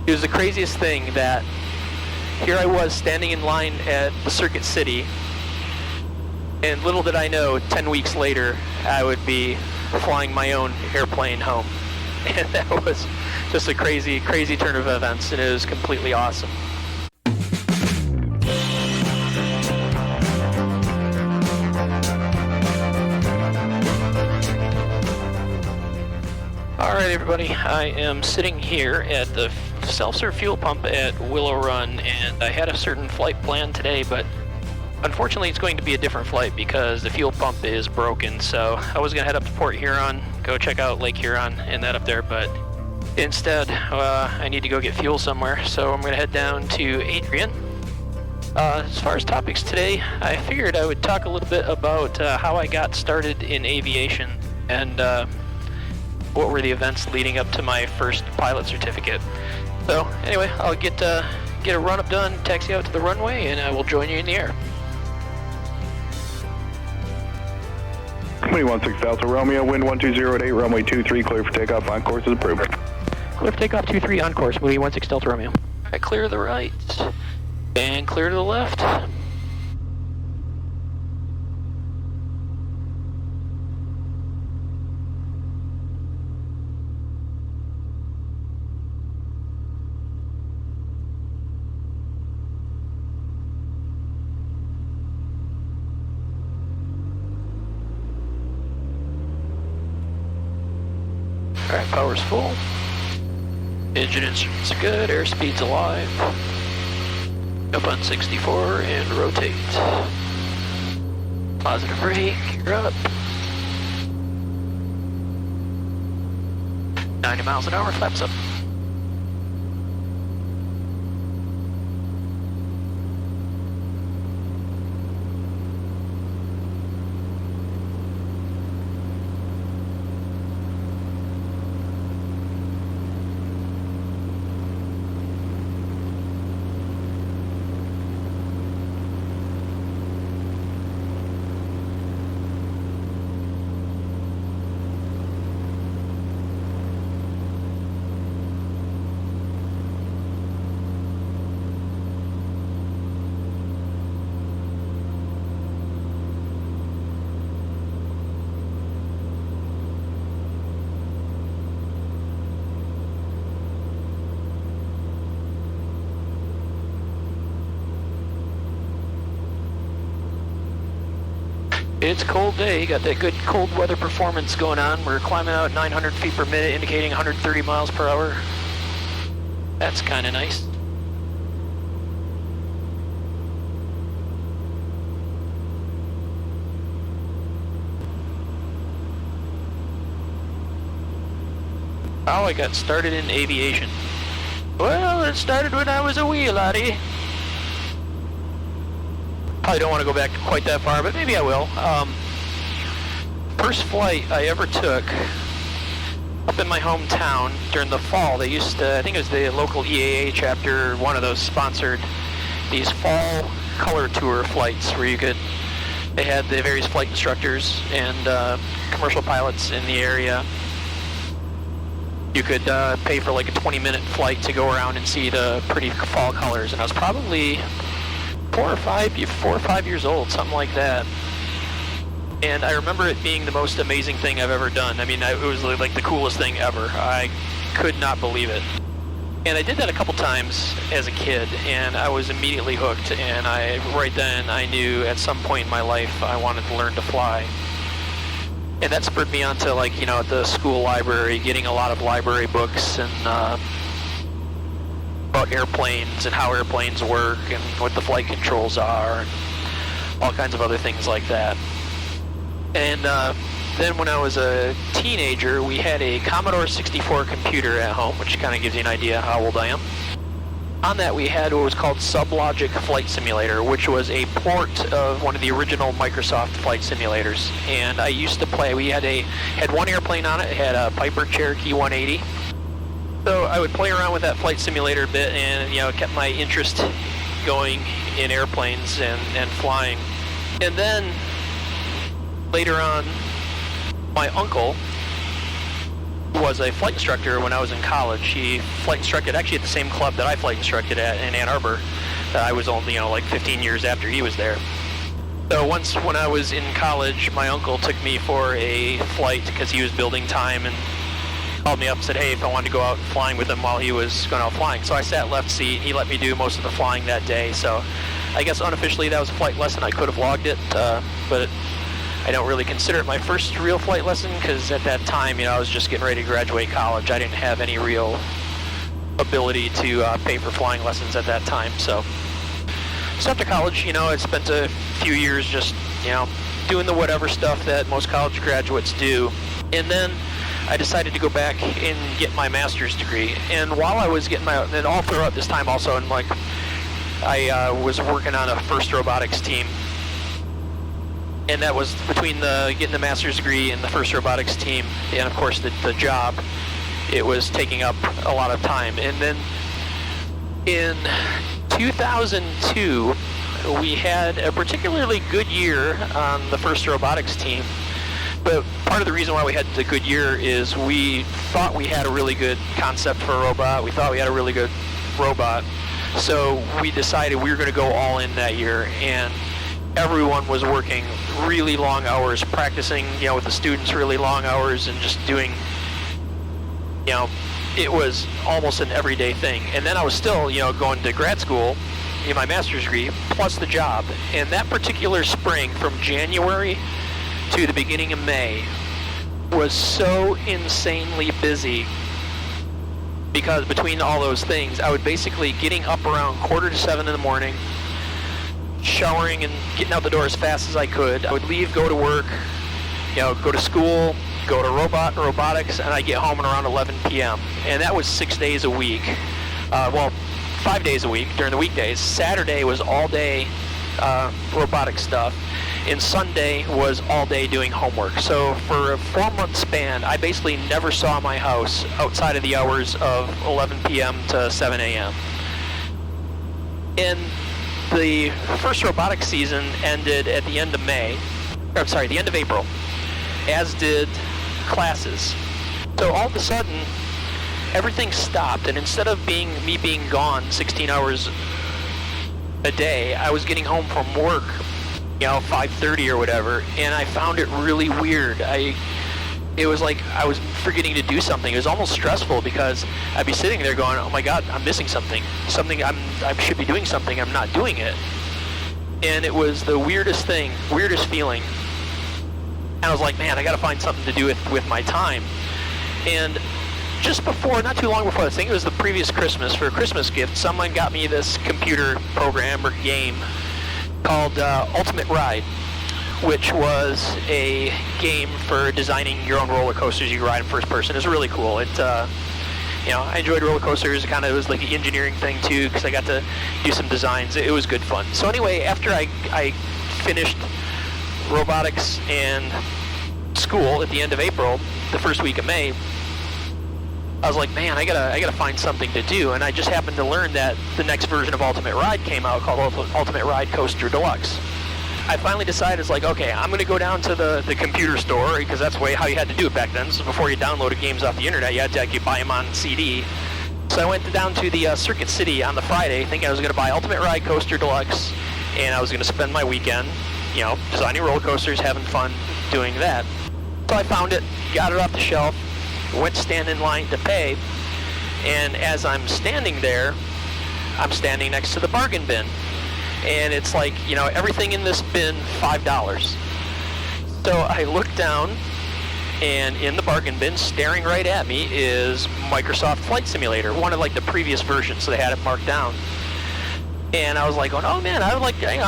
It was the craziest thing that here I was standing in line at the Circuit City, and little did I know, 10 weeks later, I would be flying my own airplane home. And that was just a crazy, crazy turn of events, and it was completely awesome. Alright everybody, I am sitting here at the self-serve fuel pump at Willow Run, and I had a certain flight planned today, but unfortunately it's going to be a different flight because the fuel pump is broken. So I was going to head up to Port Huron, go check out Lake Huron and that up there, but instead I need to go get fuel somewhere, so I'm going to head down to Adrian. As far as topics today, I figured I would talk a little bit about how I got started in aviation and what were the events leading up to my first pilot certificate. So anyway, I'll get a run-up done, taxi out to the runway, and I will join you in the air. 21-6 Delta Romeo, wind 120 at 8, runway 23, clear for takeoff, on course is approved. Clear for takeoff 23 on course, Mooney 16 Delta Romeo. Alright, clear to the right, and clear to the left. Alright, power's full. Engine instruments are good, airspeed's alive. Up on 64 and rotate. Positive brake, you're up. 90 miles an hour, flaps up. It's a cold day, got that good cold weather performance going on. We're climbing out 900 feet per minute, indicating 130 miles per hour. That's kind of nice. How I got started in aviation. Well, it started when I was a wee laddie. Probably don't want to go back quite that far, but maybe I will. First flight I ever took up in my hometown during the fall. They used to, I think it was the local EAA chapter, one of those sponsored these fall color tour flights where they had the various flight instructors and commercial pilots in the area. You could pay for like a 20-minute flight to go around and see the pretty fall colors, and I was probably 4 or 5 years old, something like that. And I remember it being the most amazing thing I've ever done. I mean, it was like the coolest thing ever. I could not believe it. And I did that a couple times as a kid, and I was immediately hooked. And right then I knew at some point in my life I wanted to learn to fly. And that spurred me on to, like, at the school library, getting a lot of library books and about airplanes and how airplanes work and what the flight controls are and all kinds of other things like that. And then when I was a teenager, we had a Commodore 64 computer at home, which kind of gives you an idea how old I am. On that we had what was called Sublogic Flight Simulator, which was a port of one of the original Microsoft flight simulators. And I used to play, we had one airplane on it, it had a Piper Cherokee 180. So I would play around with that flight simulator a bit, and it kept my interest going in airplanes and flying. And then later on, my uncle was a flight instructor when I was in college. He flight instructed actually at the same club that I flight instructed at in Ann Arbor. That I was only, like 15 years after he was there. So once when I was in college, my uncle took me for a flight because he was building time and called me up and said, hey, if I wanted to go out flying with him while he was going out flying. So I sat left seat. He let me do most of the flying that day. So I guess unofficially that was a flight lesson. I could have logged it, but I don't really consider it my first real flight lesson because at that time, I was just getting ready to graduate college. I didn't have any real ability to pay for flying lessons at that time. So after college, I spent a few years just, doing the whatever stuff that most college graduates do. And then I decided to go back and get my master's degree. And while I was getting and all throughout this time also, and I was working on a FIRST robotics team. And that was between getting the master's degree and the FIRST robotics team, and of course the job, it was taking up a lot of time. And then in 2002, we had a particularly good year on the FIRST robotics team. But part of the reason why we had a good year is we thought we had a really good concept for a robot. We thought we had a really good robot. So we decided we were going to go all in that year, and everyone was working really long hours, practicing, with the students really long hours, and just doing, it was almost an everyday thing. And then I was still, going to grad school in my master's degree, plus the job. And that particular spring, from January to the beginning of May, was so insanely busy because between all those things, I would basically getting up around 6:45 in the morning, showering and getting out the door as fast as I could. I would leave, go to work, go to school, go to robotics, and I'd get home at around 11 p.m. And that was 6 days a week. 5 days a week during the weekdays. Saturday was all day robotic stuff, and Sunday was all day doing homework. So for a 4-month span, I basically never saw my house outside of the hours of 11 p.m. to 7 a.m. And the first robotics season ended at the end of the end of April, as did classes. So all of a sudden, everything stopped, and instead of me being gone 16 hours a day, I was getting home from work, 5:30 or whatever, and I found it really weird. It was like I was forgetting to do something. It was almost stressful because I'd be sitting there going, oh my God, I'm missing something. I should be doing something, I'm not doing it. And it was the weirdest feeling. And I was like, man, I gotta find something to do with my time. And just before, not too long before, I think it was the previous Christmas, for a Christmas gift, someone got me this computer program or game called Ultimate Ride, which was a game for designing your own roller coasters you ride in first person. It was really cool. It, I enjoyed roller coasters. It was like an engineering thing too, because I got to do some designs. It was good fun. So anyway, after I finished robotics and school at the end of April, the first week of May, I was like, man, I gotta find something to do. And I just happened to learn that the next version of Ultimate Ride came out called Ultimate Ride Coaster Deluxe. I finally decided, it's like, okay, I'm going to go down to the computer store, because that's how you had to do it back then. So before you downloaded games off the internet, you had to buy them on CD. So I went down to the Circuit City on the Friday, thinking I was going to buy Ultimate Ride Coaster Deluxe, and I was going to spend my weekend, designing roller coasters, having fun doing that. So I found it, got it off the shelf, went to stand in line to pay, and as I'm standing there, I'm standing next to the bargain bin. And it's like, everything in this bin, $5. So I look down, and in the bargain bin, staring right at me, is Microsoft Flight Simulator, one of the previous versions, so they had it marked down. And I was like, oh man, I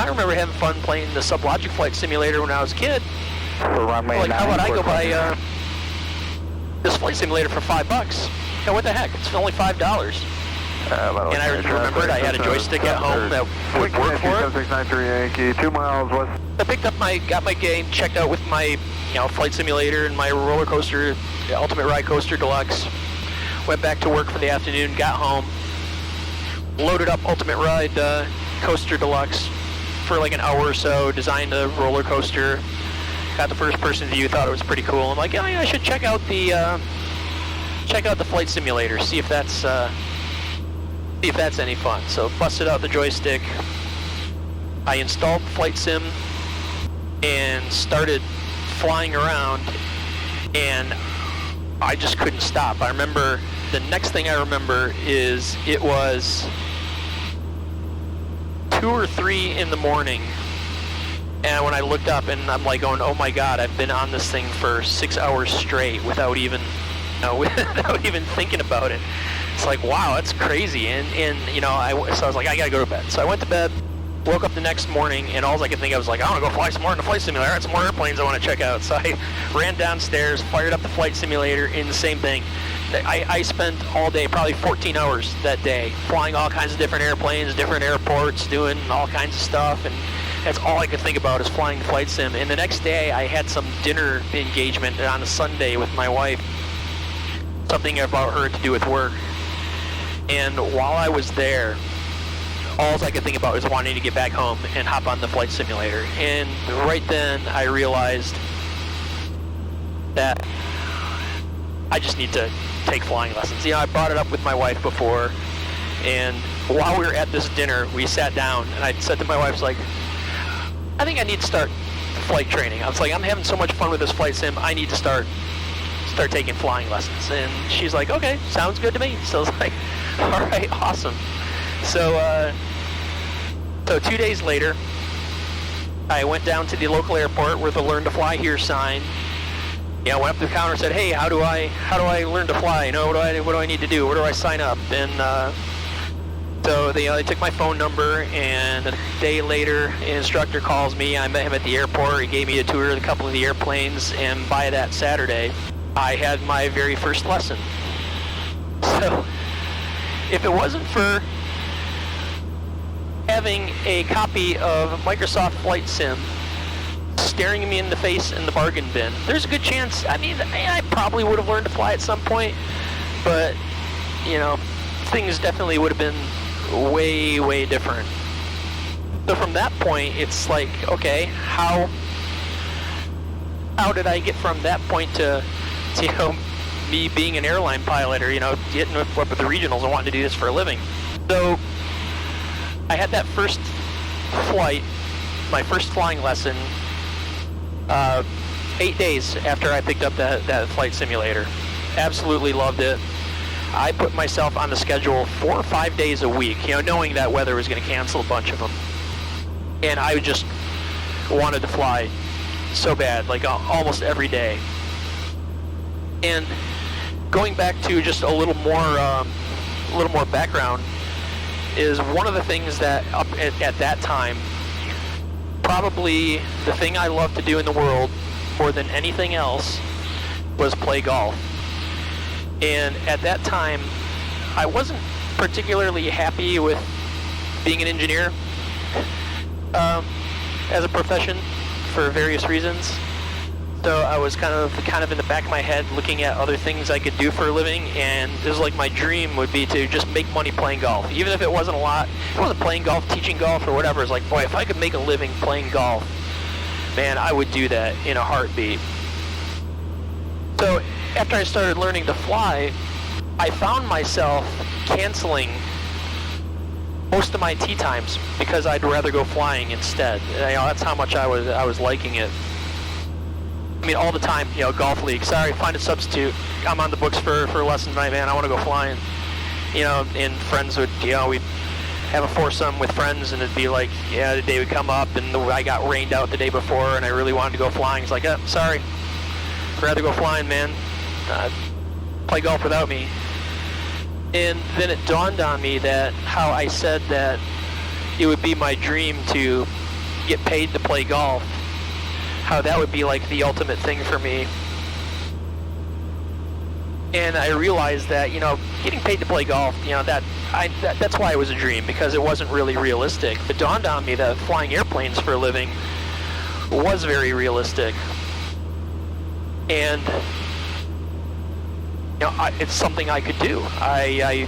remember having fun playing the Sublogic Flight Simulator when I was a kid. How about I go buy this flight simulator for $5? What the heck? It's only $5. And I remembered I had a joystick at home that would work for it. 7693 Yankee, 2 miles west. I picked up got my game checked out with my, flight simulator and my roller coaster, Ultimate Ride Coaster Deluxe. Went back to work for the afternoon, got home, loaded up Ultimate Ride Coaster Deluxe for an hour or so, designed a roller coaster, got the first person view, thought it was pretty cool. I'm like, I should check out the check out the flight simulator, see if that's any fun. So busted out the joystick. I installed Flight Sim and started flying around, and I just couldn't stop. I remember, the next thing I remember is it was 2 or 3 in the morning, and when I looked up and I'm like going, oh my god, I've been on this thing for 6 hours straight without even without even thinking about it. It's like, wow, that's crazy. And so I was like, I gotta go to bed. So I went to bed, woke up the next morning, and all I could think of was like, I want to go fly some more in the flight simulator. I got some more airplanes I want to check out. So I ran downstairs, fired up the flight simulator, and the same thing. I spent all day, probably 14 hours that day, flying all kinds of different airplanes, different airports, doing all kinds of stuff, and that's all I could think about is flying the flight sim. And the next day I had some dinner engagement on a Sunday with my wife, something about her to do with work. And while I was there, all I could think about was wanting to get back home and hop on the flight simulator. And right then I realized that I just need to take flying lessons. I brought it up with my wife before, and while we were at this dinner, we sat down, and I said to my wife, like, I think I need to start flight training. I was like, I'm having so much fun with this flight sim, I need to start taking flying lessons. And she's like, okay, sounds good to me. So I was like, all right, awesome. So 2 days later, I went down to the local airport with a Learn to Fly Here sign. I went up to the counter and said, hey, how do I learn to fly? What do I need to do? Where do I sign up? And so they took my phone number, and a day later, an instructor calls me. I met him at the airport. He gave me a tour of a couple of the airplanes, and by that Saturday, I had my very first lesson. So if it wasn't for having a copy of Microsoft Flight Sim staring me in the face in the bargain bin, there's a good chance, I probably would have learned to fly at some point, but, things definitely would have been way, way different. So from that point, it's like, okay, how did I get from that point to me being an airline pilot, or, getting up with the regionals and wanting to do this for a living? So I had that first flight, my first flying lesson, 8 days after I picked up that flight simulator. Absolutely loved it. I put myself on the schedule 4 or 5 days a week, knowing that weather was going to cancel a bunch of them. And I just wanted to fly so bad, like almost every day. And going back to just a little more background, is one of the things that up at that time, probably the thing I loved to do in the world more than anything else was play golf. And at that time, I wasn't particularly happy with being an engineer as a profession for various reasons. So I was kind of in the back of my head looking at other things I could do for a living, and it was like my dream would be to just make money playing golf. Even if it wasn't a lot, if it wasn't playing golf, teaching golf, or whatever. It's like, boy, if I could make a living playing golf, man, I would do that in a heartbeat. So after I started learning to fly, I found myself canceling most of my tee times because I'd rather go flying instead. That's how much I was liking it. All the time, golf league. Sorry, find a substitute. I'm on the books for lesson tonight, man. I want to go flying. And friends would, we'd have a foursome with friends, and it'd be like, the day would come up, and I got rained out the day before, and I really wanted to go flying. It's like, sorry, I'd rather go flying, man. Play golf without me. And then it dawned on me that how I said that it would be my dream to get paid to play golf, how that would be like the ultimate thing for me. And I realized that, getting paid to play golf, that's why it was a dream, because it wasn't really realistic. It dawned on me that flying airplanes for a living was very realistic. And, it's something I could do. I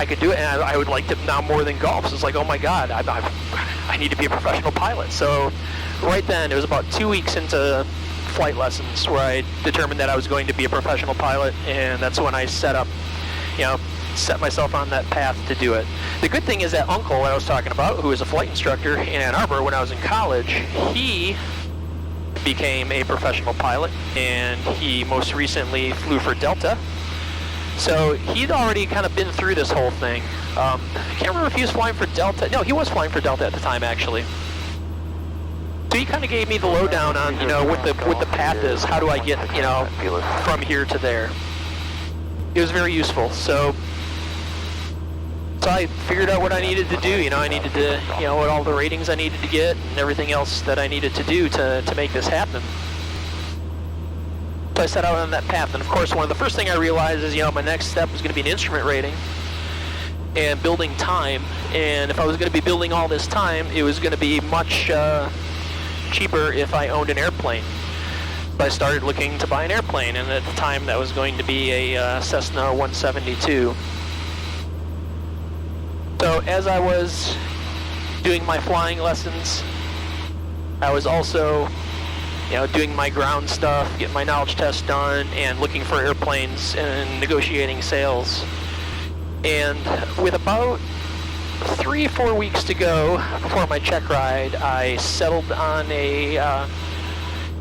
could do it, and I would like to now more than golf. So it's like, oh my God, I need to be a professional pilot. So right then, it was about 2 weeks into flight lessons where I determined that I was going to be a professional pilot, and that's when I set myself on that path to do it. The good thing is that uncle I was talking about, who was a flight instructor in Ann Arbor when I was in college, he became a professional pilot, and he most recently flew for Delta. So he'd already kind of been through this whole thing. I can't remember if he was flying for Delta. No, he was flying for Delta at the time, actually. So he kind of gave me the lowdown on, what the path is. How do I get, from here to there? It was very useful. So I figured out what I needed to do. I needed to, what all the ratings I needed to get and everything else that I needed to do to make this happen. So I set out on that path, and of course, one of the first thing I realized is, my next step was going to be an instrument rating and building time. And if I was going to be building all this time, it was going to be much cheaper if I owned an airplane. So I started looking to buy an airplane, and at the time, that was going to be a Cessna 172. So as I was doing my flying lessons, I was also doing my ground stuff, getting my knowledge test done, and looking for airplanes and negotiating sales. And with about 3-4 weeks to go before my check ride, I settled on a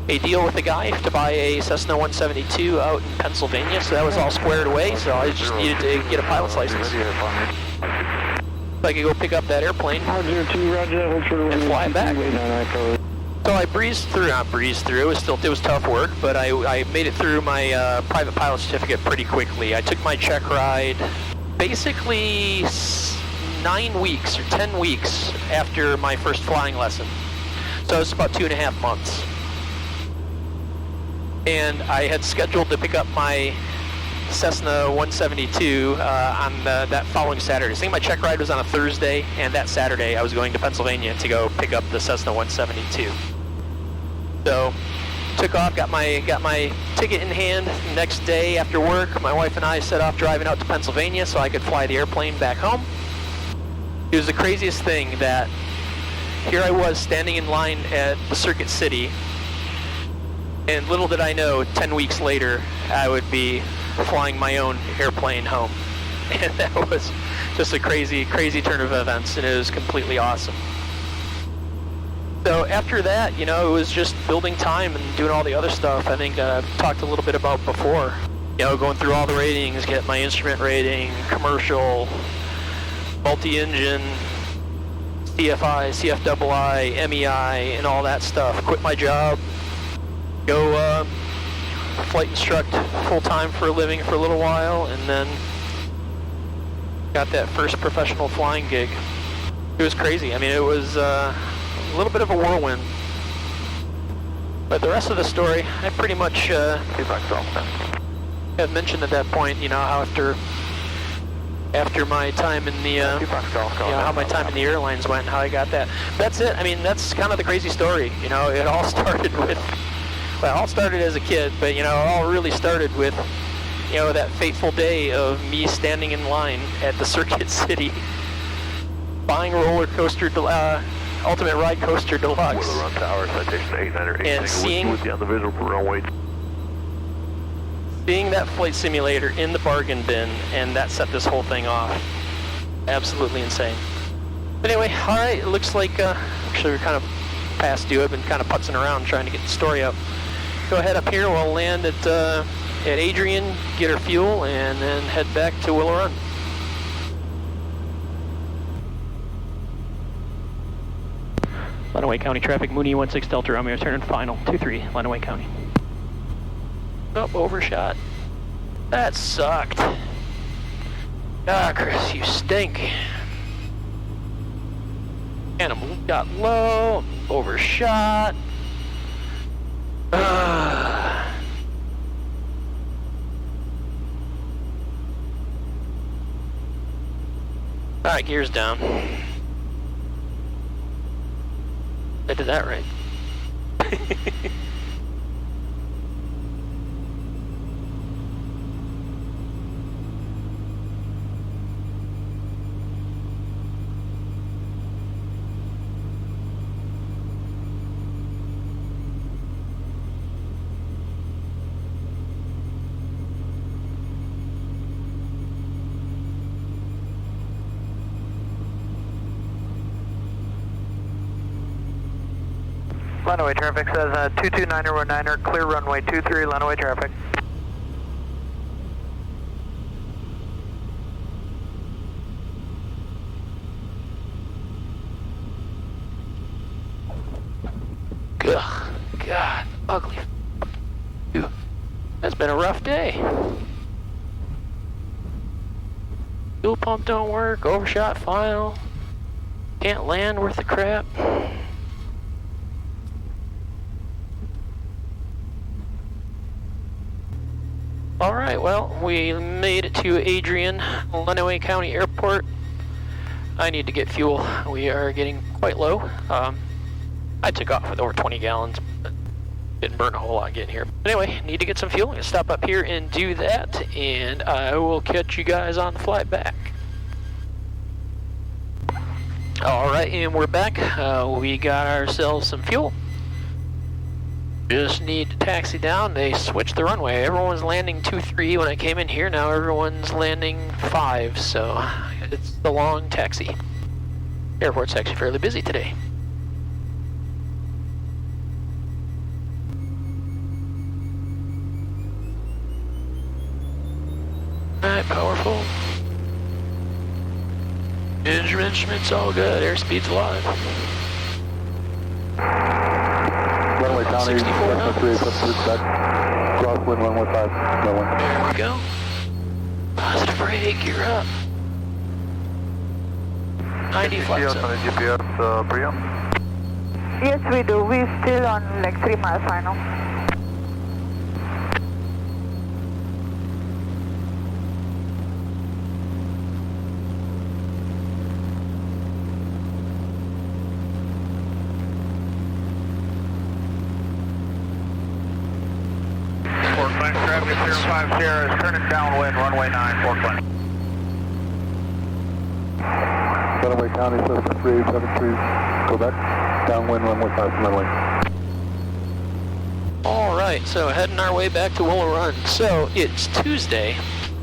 deal with a guy to buy a Cessna 172 out in Pennsylvania. So that was all squared away, so I just needed to get a pilot's license. So I could go pick up that airplane and fly it back. So I breezed through, it was tough work, but I made it through my private pilot certificate pretty quickly. I took my check ride basically 9 weeks or 10 weeks after my first flying lesson. So it was about 2.5 months. And I had scheduled to pick up my Cessna 172 on that following Saturday. I think my check ride was on a Thursday, and that Saturday I was going to Pennsylvania to go pick up the Cessna 172. So took off, got my ticket in hand. The next day after work, my wife and I set off driving out to Pennsylvania so I could fly the airplane back home. It was the craziest thing that here I was standing in line at the Circuit City, and little did I know, 10 weeks later, I would be flying my own airplane home. And that was just a crazy, crazy turn of events, and it was completely awesome. So after that, it was just building time and doing all the other stuff I think I've talked a little bit about before. Going through all the ratings, get my instrument rating, commercial, multi-engine, CFI, CFII, MEI, and all that stuff. Quit my job, go flight instruct full-time for a living for a little while, and then got that first professional flying gig. It was crazy. I mean, it was a little bit of a whirlwind. But the rest of the story, I pretty much had mentioned at that point, how after my time in the, how my time in the airlines went and how I got that. That's it. I mean, that's kind of the crazy story. It all started with, it all started as a kid, but, it all really started with, that fateful day of me standing in line at the Circuit City, buying roller coaster, Ultimate Ride Coaster Deluxe, and seeing that flight simulator in the bargain bin, and that set this whole thing off. Absolutely insane. But anyway, all right, it looks like actually we're kind of past due. I've been kind of putzing around trying to get the story up. Go ahead up here. We'll land at Adrian, get our fuel, and then head back to Willow Run. Lenawee County traffic, Mooney 16 Delta Romeo, turn and final, 23, Lenawee County. Oh, overshot. That sucked. Ah, Chris, you stink. Animal got low, overshot. All right, gears down. I did that right. Runway traffic says 229er, clear runway 23, runway traffic. Ugh, God, ugly. That's been a rough day. Fuel pump don't work, overshot final. Can't land worth the crap. Alright, well, we made it to Adrian, Lenawee County Airport. I need to get fuel. We are getting quite low. I took off with over 20 gallons, but didn't burn a whole lot getting here. Anyway, need to get some fuel. I'm gonna stop up here and do that, and I will catch you guys on the flight back. Alright, and we're back. We got ourselves some fuel. Just need to taxi down. They switched the runway. Everyone's landing 2-3 when I came in here. Now everyone's landing 5, so it's the long taxi. Airport's actually fairly busy today. Alright, powerful. Instruments all good. Airspeed's alive. Runway County, 3873 back. Crosswind, runway 5, runway. There we go. Positive brake, you're up. 90 flaps up. on the GPS, Brio? Yes, we do. We're still on like 3 mile final. Traffic 05 Sierra is turning downwind, runway 9, Fort Fenn. Runway County, Cessna 3873, go back. Downwind, runway 5, runway. Alright, so heading our way back to Willow Run. So, it's Tuesday.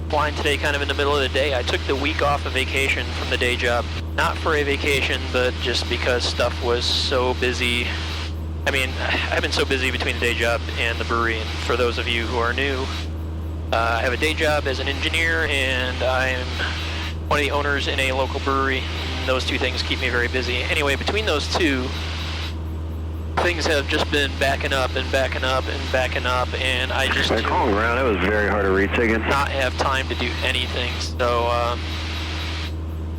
Flying today kind of in the middle of the day. I took the week off of vacation from the day job. Not for a vacation, but just because stuff was so busy. I mean, I've been so busy between the day job and the brewery, and for those of you who are new, I have a day job as an engineer, and I'm one of the owners in a local brewery. Those two things keep me very busy. Anyway, between those two, things have just been backing up and backing up and backing up, and I just That calling ground, that was very hard to read again. not have time to do anything. So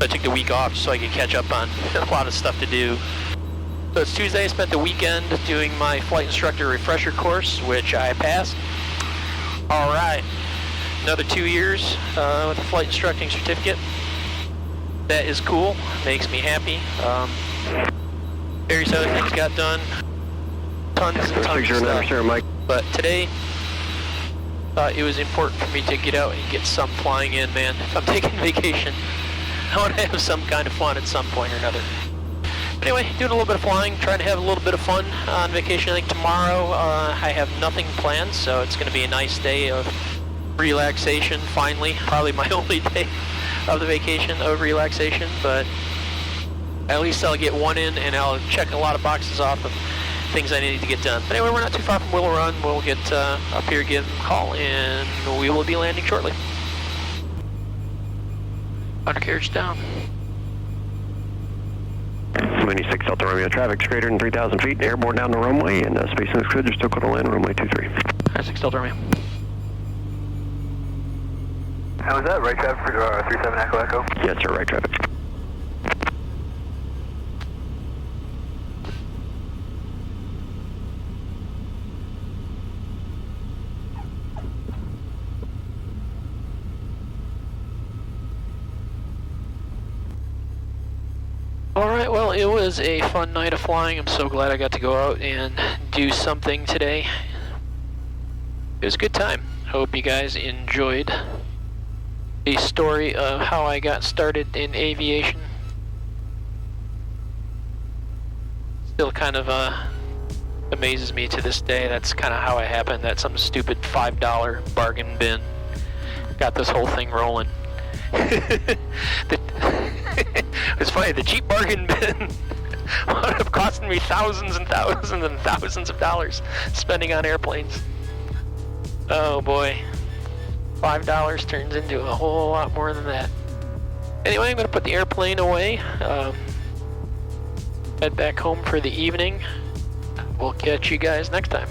I took the week off so I could catch up on a lot of stuff to do. So it's Tuesday. I spent the weekend doing my flight instructor refresher course, which I passed. All right, another 2 years with a flight instructing certificate. That is cool. Makes me happy. Various other things got done. Tons and tons of stuff. Sure, Mike. But today, it was important for me to get out and get some flying in, man. If I'm taking vacation, I want to have some kind of fun at some point or another. Anyway, doing a little bit of flying, trying to have a little bit of fun on vacation. I think tomorrow I have nothing planned, so it's going to be a nice day of relaxation, finally. Probably my only day of the vacation of relaxation, but at least I'll get one in and I'll check a lot of boxes off of things I need to get done. But anyway, we're not too far from Willow Run. We'll get up here, give them a call, and we will be landing shortly. Undercarriage down. Mooney 6 Delta Romeo, traffic's greater than 3,000 feet, airborne down the runway, and space is good, you're still going to land runway 23. 6 Delta Romeo. How was that? Right traffic for 37 Echo Echo? Yes, sir, right traffic. Alright, well, it was a fun night of flying. I'm so glad I got to go out and do something today. It was a good time. Hope you guys enjoyed the story of how I got started in aviation. Still kind of amazes me to this day. That's kind of how it happened, that some stupid $5 bargain bin got this whole thing rolling. It's funny, the cheap bargain bin would have cost me thousands and thousands and thousands of dollars spending on airplanes. Oh boy. $5 turns into a whole lot more than that. Anyway, I'm going to put the airplane away. Head back home for the evening. We'll catch you guys next time.